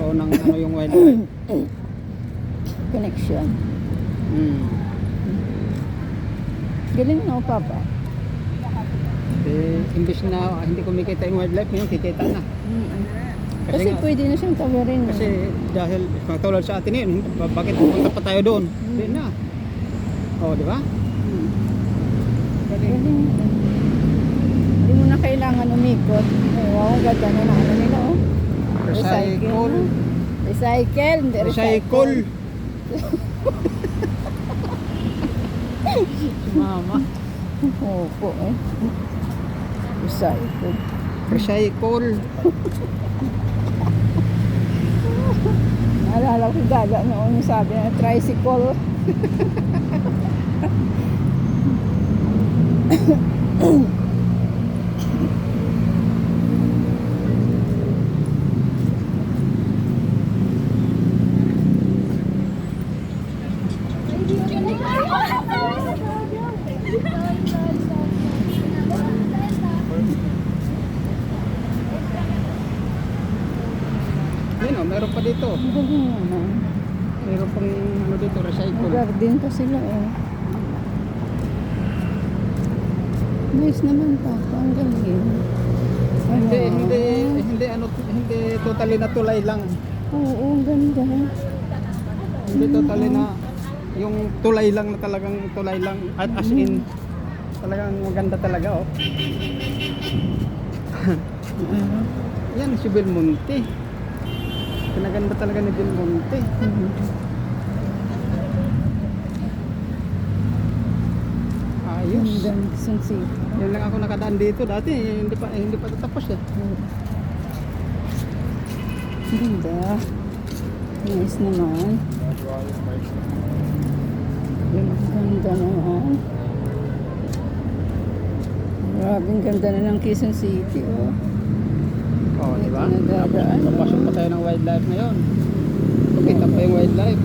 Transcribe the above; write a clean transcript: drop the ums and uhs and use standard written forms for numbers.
magkaroon ng ano yung wildlife. Connection. Hmm. Galing no, Papa? Imbis na hindi kumikita yung wildlife, ngayon kikita na. Kasi nga, pwede na siyang tawarin. kasi dahil matulad sa atin yun, bakit pupunta pa tayo doon? Hindi na. Oh, di ba? Galing. Hindi mo na kailangan umikot. Ay, wow, ganda na ng ano nila, oh. Recycle. Recycle, hindi Recycle. Si Mama. Opo, eh. Recycle. Recycle. Naalala ko gala noon yung sabi na tricycle. Yan o, meron pa dito. Ang galing naman. Meron pang ano dito, recycle. Garden pa sila, oh. Nice naman, Papa. Ang galing. Hindi totally na tulay lang. Oo, ang ganda. Hindi totally na yung tulay lang na talagang tulay lang at as in talagang maganda talaga oh. Yan si Belmonte. Pinaganda talaga ni Belmonte. Ayos. Ganda. Sunsi. Yan lang ako nakadaan dito dati, hindi pa tatapos eh. Ganda. Nice naman. Ganda naman. Grabe, ang ganda na ng Quezon City, oh. Oh, di ba? Ito nagdadaan. Papasok pa tayo ng wildlife ngayon. Pakita pa yung wildlife.